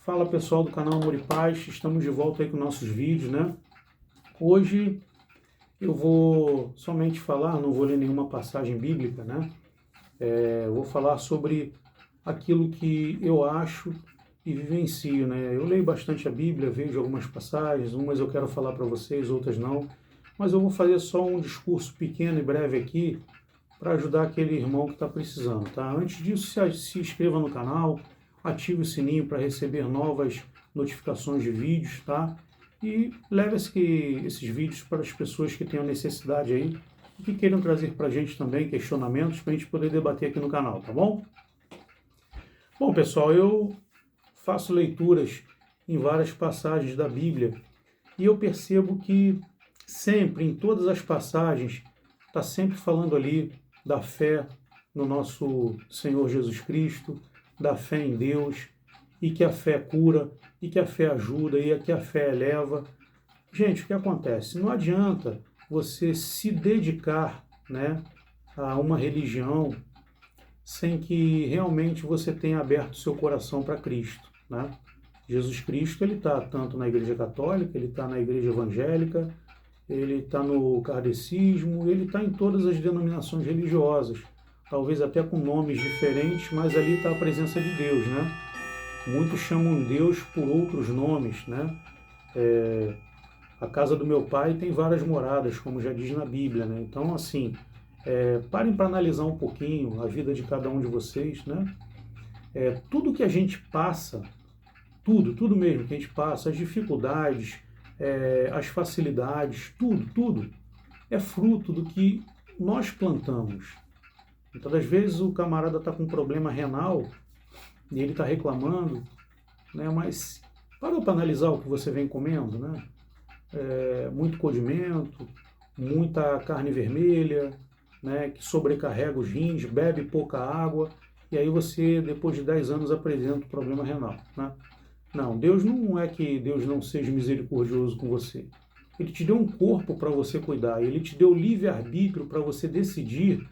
Fala pessoal do canal Amor e Paz, estamos de volta aí com nossos vídeos, né? Hoje eu vou somente falar, não vou ler nenhuma passagem bíblica, né? Vou falar sobre aquilo que eu acho e vivencio, né? Eu leio bastante a Bíblia, vejo algumas passagens, umas eu quero falar para vocês, outras não, mas eu vou fazer só um discurso pequeno e breve aqui para ajudar aquele irmão que está precisando, tá? Antes disso, se inscreva no canal, ative o sininho para receber novas notificações de vídeos, tá? E leve esses vídeos para as pessoas que tenham necessidade aí e que queiram trazer para a gente também questionamentos para a gente poder debater aqui no canal, tá bom? Bom, pessoal, eu faço leituras em várias passagens da Bíblia e eu percebo que sempre, em todas as passagens, está sempre falando ali da fé no nosso Senhor Jesus Cristo, da fé em Deus, e que a fé cura, e que a fé ajuda, e que a fé eleva. Gente, o que acontece? Não adianta você se dedicar, né, a uma religião sem que realmente você tenha aberto seu coração para Cristo, né? Jesus Cristo, ele está tanto na Igreja Católica, ele está na Igreja Evangélica, ele está no kardecismo, ele está em todas as denominações religiosas, talvez até com nomes diferentes, mas ali está a presença de Deus, né? Muitos chamam Deus por outros nomes, né? A casa do meu pai tem várias moradas, como já diz na Bíblia, né? Então, assim, parem para analisar um pouquinho a vida de cada um de vocês, né? Tudo que a gente passa, tudo mesmo que a gente passa, as dificuldades, as facilidades, tudo é fruto do que nós plantamos. Então, às vezes o camarada está com um problema renal e ele está reclamando, né? Mas parou para analisar o que você vem comendo, né? Muito condimento, muita carne vermelha, né? Que sobrecarrega os rins, bebe pouca água, e aí você, depois de 10 anos, apresenta o problema renal, né? Não, Deus não é que Deus não seja misericordioso com você. Ele te deu um corpo para você cuidar, ele te deu livre-arbítrio para você decidir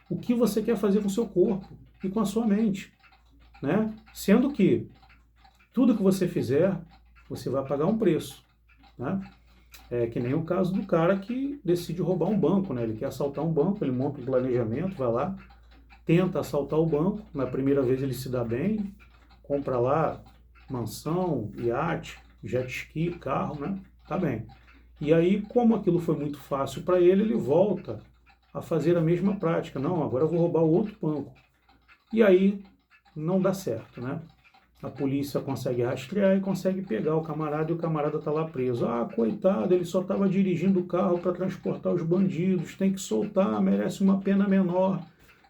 o que você quer fazer com o seu corpo e com a sua mente, né? Sendo que tudo que você fizer, você vai pagar um preço, né? É que nem o caso do cara que decide roubar um banco, né? Ele quer assaltar um banco, ele monta um planejamento, vai lá, tenta assaltar o banco, na primeira vez ele se dá bem, compra lá mansão, iate, jet ski, carro, né? Tá bem. E aí, como aquilo foi muito fácil para ele, ele volta a fazer a mesma prática. Não, agora eu vou roubar o outro banco. E aí, não dá certo, né? A polícia consegue rastrear e consegue pegar o camarada e o camarada tá lá preso. Ah, coitado, ele só estava dirigindo o carro para transportar os bandidos, tem que soltar, merece uma pena menor.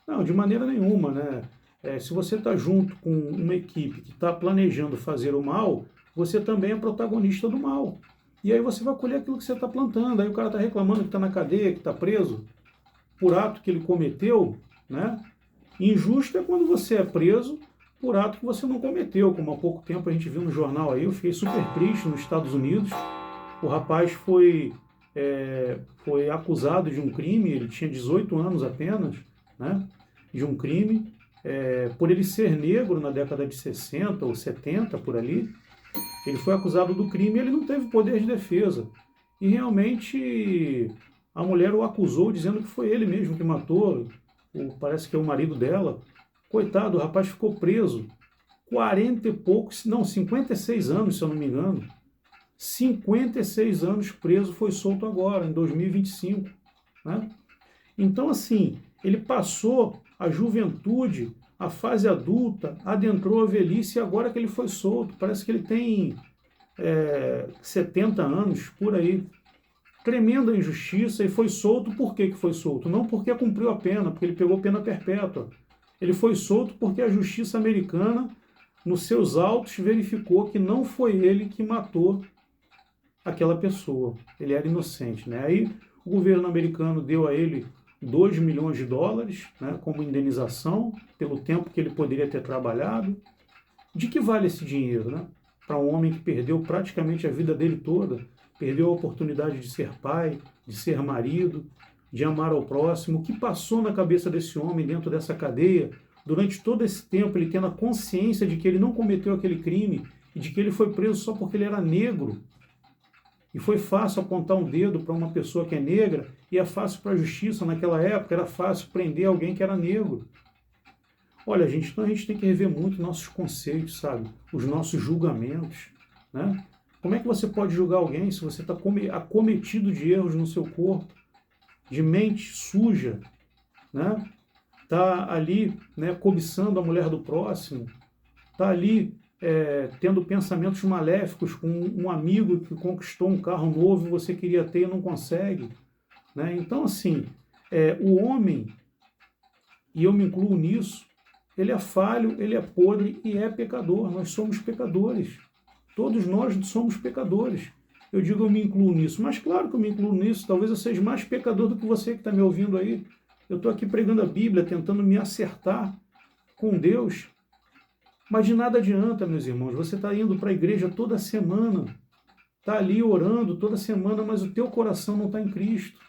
Não, de maneira nenhuma, né? Se você está junto com uma equipe que está planejando fazer o mal, você também é protagonista do mal. E aí você vai colher aquilo que você está plantando. Aí o cara está reclamando que está na cadeia, que está preso, por ato que ele cometeu, né? Injusto é quando você é preso por ato que você não cometeu, como há pouco tempo a gente viu no jornal aí, eu fiquei super triste nos Estados Unidos. O rapaz foi acusado de um crime, ele tinha 18 anos apenas, né? De um crime. Por ele ser negro na década de 60 ou 70, por ali, ele foi acusado do crime e ele não teve poder de defesa. E realmente a mulher o acusou dizendo que foi ele mesmo que matou, parece que é o marido dela. Coitado, o rapaz ficou preso 40 e poucos, não, 56 anos, se eu não me engano. 56 anos preso, foi solto agora, em 2025, né? Então, assim, ele passou a juventude, a fase adulta, adentrou a velhice e agora que ele foi solto, parece que ele tem 70 anos, por aí. Tremenda injustiça, e foi solto. Por que foi solto? Não porque cumpriu a pena, porque ele pegou pena perpétua. Ele foi solto porque a justiça americana, nos seus autos, verificou que não foi ele que matou aquela pessoa. Ele era inocente, né? Aí o governo americano deu a ele 2 milhões de dólares, né, como indenização pelo tempo que ele poderia ter trabalhado. De que vale esse dinheiro, né? Para um homem que perdeu praticamente a vida dele toda, perdeu a oportunidade de ser pai, de ser marido, de amar ao próximo. O que passou na cabeça desse homem dentro dessa cadeia, durante todo esse tempo, ele tendo a consciência de que ele não cometeu aquele crime e de que ele foi preso só porque ele era negro. E foi fácil apontar um dedo para uma pessoa que é negra, e é fácil para a justiça naquela época, era fácil prender alguém que era negro. Olha, gente, então a gente tem que rever muito nossos conceitos, sabe? Os nossos julgamentos, né? Como é que você pode julgar alguém se você está acometido de erros no seu corpo, de mente suja, né? Está ali, né, cobiçando a mulher do próximo, está ali tendo pensamentos maléficos com um amigo que conquistou um carro novo e você queria ter e não consegue, né? Então, assim, o homem, e eu me incluo nisso, ele é falho, ele é podre e é pecador. Nós somos pecadores. Todos nós somos pecadores. Eu digo, eu me incluo nisso. Mas claro que eu me incluo nisso. Talvez eu seja mais pecador do que você que está me ouvindo aí. Eu estou aqui pregando a Bíblia, tentando me acertar com Deus. Mas de nada adianta, meus irmãos. Você está indo para a igreja toda semana. Está ali orando toda semana, mas o teu coração não está em Cristo.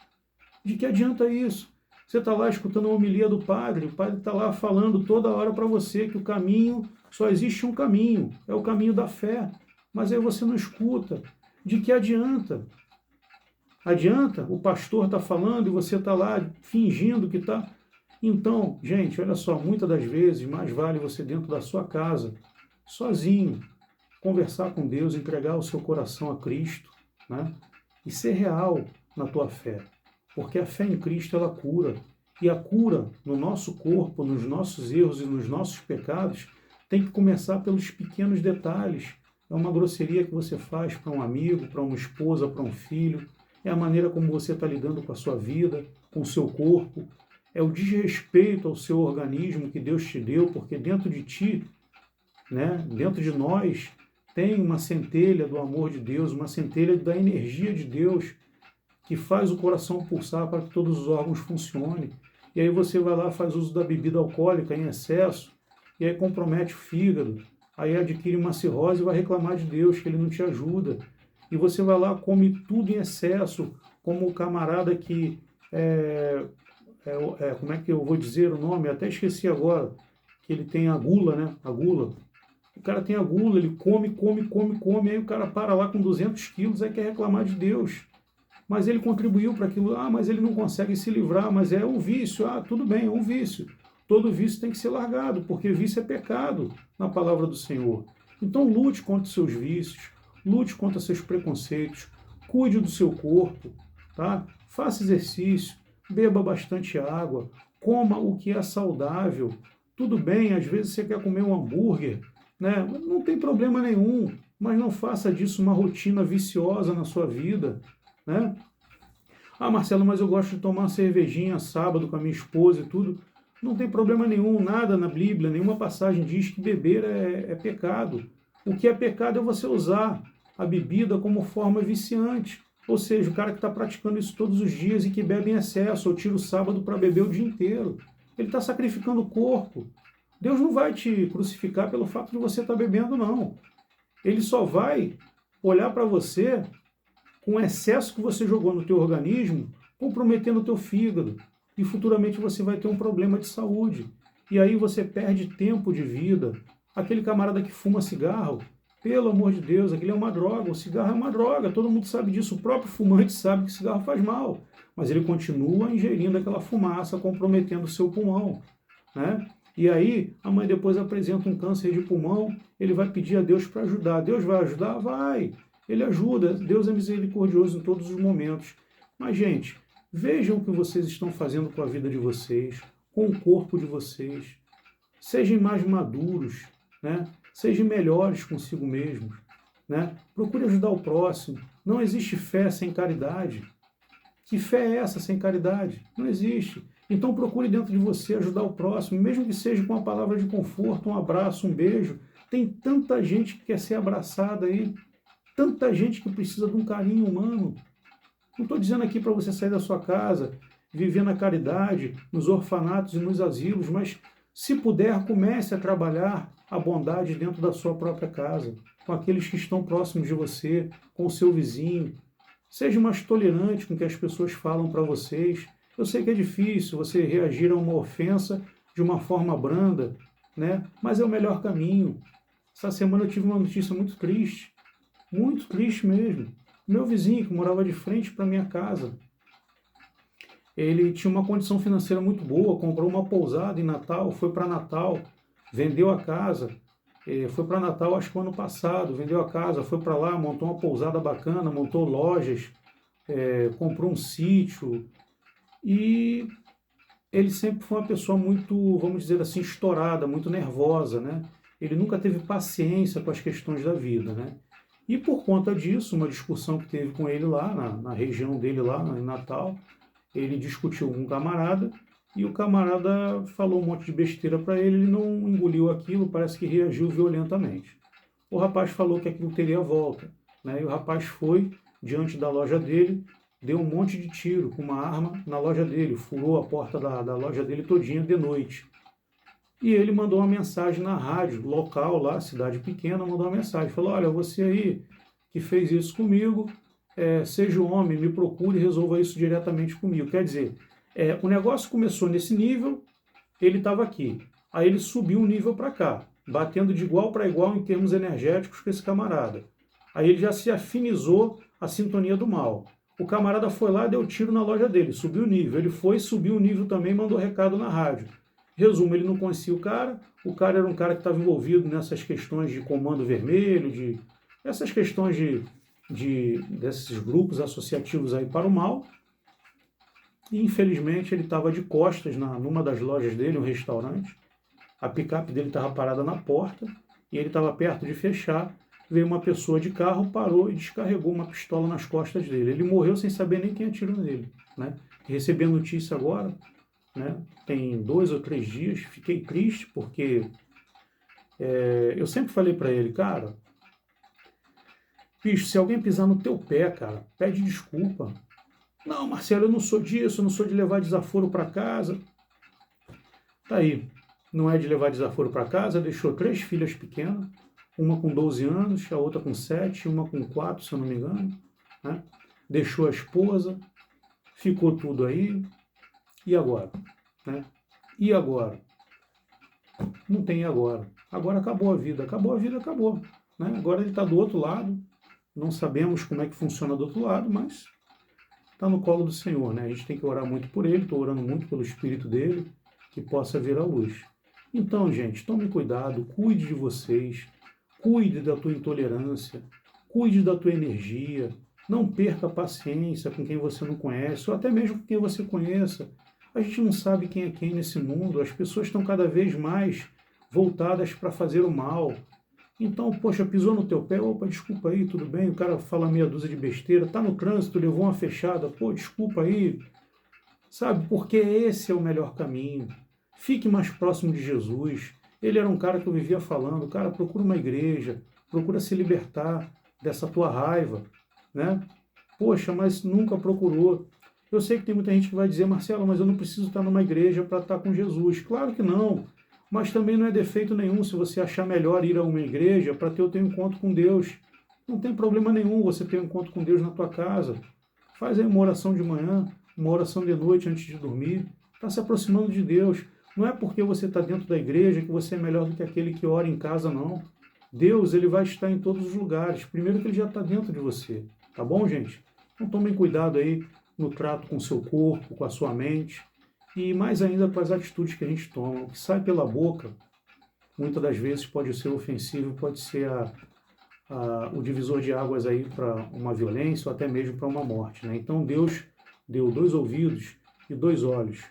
De que adianta isso? Você está lá escutando a homilia do padre, o padre está lá falando toda hora para você que o caminho, só existe um caminho, é o caminho da fé. Mas aí você não escuta. De que adianta? Adianta? O pastor está falando e você está lá fingindo que está... Então, gente, olha só, muitas das vezes mais vale você dentro da sua casa, sozinho, conversar com Deus, entregar o seu coração a Cristo, né? E ser real na tua fé. Porque a fé em Cristo, ela cura. E a cura no nosso corpo, nos nossos erros e nos nossos pecados, tem que começar pelos pequenos detalhes. É uma grosseria que você faz para um amigo, para uma esposa, para um filho. É a maneira como você está lidando com a sua vida, com o seu corpo. É o desrespeito ao seu organismo que Deus te deu, porque dentro de ti, né, dentro de nós, tem uma centelha do amor de Deus, uma centelha da energia de Deus, que faz o coração pulsar para que todos os órgãos funcionem. E aí você vai lá, faz uso da bebida alcoólica em excesso, e aí compromete o fígado, aí adquire uma cirrose e vai reclamar de Deus, que ele não te ajuda. E você vai lá, come tudo em excesso, como o camarada que, como é que eu vou dizer o nome? Até esqueci agora, que ele tem a gula, né? A gula. O cara tem a gula, ele come, aí o cara para lá com 200 quilos, aí quer reclamar de Deus. Mas ele contribuiu para aquilo, mas ele não consegue se livrar, mas é um vício, tudo bem, é um vício. Todo vício tem que ser largado, porque vício é pecado na palavra do Senhor. Então lute contra os seus vícios, lute contra seus preconceitos, cuide do seu corpo, tá? Faça exercício, beba bastante água, coma o que é saudável. Tudo bem, às vezes você quer comer um hambúrguer, né? Não tem problema nenhum, mas não faça disso uma rotina viciosa na sua vida, né? Marcelo, mas eu gosto de tomar uma cervejinha sábado com a minha esposa e tudo. Não tem problema nenhum, nada na Bíblia, nenhuma passagem diz que beber é pecado. O que é pecado é você usar a bebida como forma viciante. Ou seja, o cara que está praticando isso todos os dias e que bebe em excesso, ou tira o sábado para beber o dia inteiro. Ele está sacrificando o corpo. Deus não vai te crucificar pelo fato de você estar bebendo, não. Ele só vai olhar para você com o excesso que você jogou no teu organismo, comprometendo o teu fígado. E futuramente você vai ter um problema de saúde. E aí você perde tempo de vida. Aquele camarada que fuma cigarro, pelo amor de Deus, aquilo é uma droga. O cigarro é uma droga, todo mundo sabe disso. O próprio fumante sabe que cigarro faz mal. Mas ele continua ingerindo aquela fumaça, comprometendo o seu pulmão, né? E aí, a mãe depois apresenta um câncer de pulmão, ele vai pedir a Deus para ajudar. Deus vai ajudar? Vai. Ele ajuda. Deus é misericordioso em todos os momentos. Mas, gente, vejam o que vocês estão fazendo com a vida de vocês, com o corpo de vocês. Sejam mais maduros, né? Sejam melhores consigo mesmos, né? Procure ajudar o próximo. Não existe fé sem caridade. Que fé é essa sem caridade? Não existe. Então procure dentro de você ajudar o próximo, mesmo que seja com uma palavra de conforto, um abraço, um beijo. Tem tanta gente que quer ser abraçada aí, tanta gente que precisa de um carinho humano. Não estou dizendo aqui para você sair da sua casa, viver na caridade, nos orfanatos e nos asilos, mas se puder, comece a trabalhar a bondade dentro da sua própria casa, com aqueles que estão próximos de você, com o seu vizinho. Seja mais tolerante com o que as pessoas falam para vocês. Eu sei que é difícil você reagir a uma ofensa de uma forma branda, né? Mas é o melhor caminho. Essa semana eu tive uma notícia muito triste mesmo. Meu vizinho, que morava de frente para minha casa, ele tinha uma condição financeira muito boa, comprou uma pousada em Natal, foi para Natal, vendeu a casa, foi para Natal acho que o ano passado, vendeu a casa, foi para lá, montou uma pousada bacana, montou lojas, comprou um sítio e ele sempre foi uma pessoa muito, vamos dizer assim, estourada, muito nervosa, né? Ele nunca teve paciência com as questões da vida, né? E por conta disso, uma discussão que teve com ele lá, na região dele lá, em Natal, ele discutiu com um camarada e o camarada falou um monte de besteira para ele, ele não engoliu aquilo, parece que reagiu violentamente. O rapaz falou que aquilo teria volta, né? E o rapaz foi diante da loja dele, deu um monte de tiro com uma arma na loja dele, furou a porta da loja dele todinha de noite. E ele mandou uma mensagem na rádio local lá, cidade pequena, mandou uma mensagem, falou, olha, você aí que fez isso comigo, seja um homem, me procure e resolva isso diretamente comigo. Quer dizer, o negócio começou nesse nível, ele estava aqui, aí ele subiu um nível para cá, batendo de igual para igual em termos energéticos com esse camarada. Aí ele já se afinizou a sintonia do mal. O camarada foi lá e deu tiro na loja dele, subiu o nível. Ele foi, subiu o nível também, mandou recado na rádio. Resumo, ele não conhecia o cara era um cara que estava envolvido nessas questões de comando vermelho, essas questões desses grupos associativos aí para o mal. E infelizmente ele estava de costas numa das lojas dele, um restaurante. A picape dele estava parada na porta e ele estava perto de fechar. Veio uma pessoa de carro, parou e descarregou uma pistola nas costas dele. Ele morreu sem saber nem quem atirou nele, né? Recebi a notícia agora, né? Tem 2 ou 3 dias, fiquei triste porque eu sempre falei para ele, cara, bicho, se alguém pisar no teu pé, cara, pede desculpa. Não, Marcelo, eu não sou disso, eu não sou de levar desaforo para casa. Tá aí, não é de levar desaforo para casa, deixou 3 filhas pequenas, uma com 12 anos, a outra com 7, uma com 4, se eu não me engano, né? Deixou a esposa, ficou tudo aí, e agora? Né? E agora? Não tem agora. Agora acabou a vida, acabou. Né? Agora ele está do outro lado, não sabemos como é que funciona do outro lado, mas está no colo do Senhor, né? A gente tem que orar muito por ele, estou orando muito pelo Espírito dele, que possa vir à luz. Então, gente, tome cuidado, cuide de vocês, cuide da tua intolerância, cuide da tua energia, não perca a paciência com quem você não conhece, ou até mesmo com quem você conheça. A gente não sabe quem é quem nesse mundo, as pessoas estão cada vez mais voltadas para fazer o mal. Então, poxa, pisou no teu pé, opa, desculpa aí, tudo bem, o cara fala meia dúzia de besteira, tá no trânsito, levou uma fechada, pô, desculpa aí, sabe, porque esse é o melhor caminho. Fique mais próximo de Jesus. Ele era um cara que eu vivia falando, cara, procura uma igreja, procura se libertar dessa tua raiva, né? Poxa, mas nunca procurou. Eu sei que tem muita gente que vai dizer, Marcelo, mas eu não preciso estar numa igreja para estar com Jesus. Claro que não, mas também não é defeito nenhum se você achar melhor ir a uma igreja para ter o teu encontro com Deus. Não tem problema nenhum você ter um encontro com Deus na tua casa. Faz aí uma oração de manhã, uma oração de noite antes de dormir. Está se aproximando de Deus. Não é porque você está dentro da igreja que você é melhor do que aquele que ora em casa, não. Deus, ele vai estar em todos os lugares. Primeiro que ele já está dentro de você. Tá bom, gente? Então tomem cuidado aí no trato com o seu corpo, com a sua mente e mais ainda com as atitudes que a gente toma. O que sai pela boca, muitas das vezes pode ser ofensivo, pode ser o divisor de águas aí para uma violência ou até mesmo para uma morte, né? Então Deus deu 2 ouvidos e 2 olhos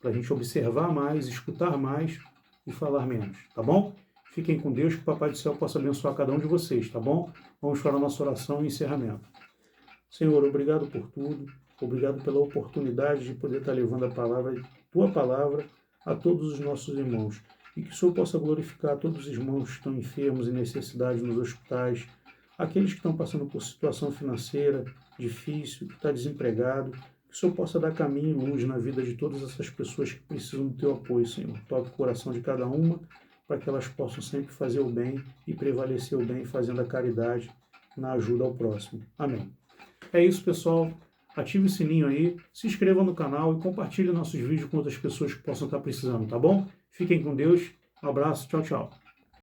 para a gente observar mais, escutar mais e falar menos, tá bom? Fiquem com Deus, que o Papai do Céu possa abençoar cada um de vocês, tá bom? Vamos para a nossa oração e encerramento. Senhor, obrigado por tudo, obrigado pela oportunidade de poder estar levando a palavra, tua palavra, a todos os nossos irmãos. E que o Senhor possa glorificar todos os irmãos que estão enfermos e necessidades nos hospitais, aqueles que estão passando por situação financeira difícil, que está desempregado, que o Senhor possa dar caminho e luz na vida de todas essas pessoas que precisam do teu apoio, Senhor. Toque o coração de cada uma, para que elas possam sempre fazer o bem e prevalecer o bem, fazendo a caridade na ajuda ao próximo. Amém. É isso, pessoal. Ative o sininho aí, se inscreva no canal e compartilhe nossos vídeos com outras pessoas que possam estar precisando, tá bom? Fiquem com Deus. Um abraço. Tchau, tchau.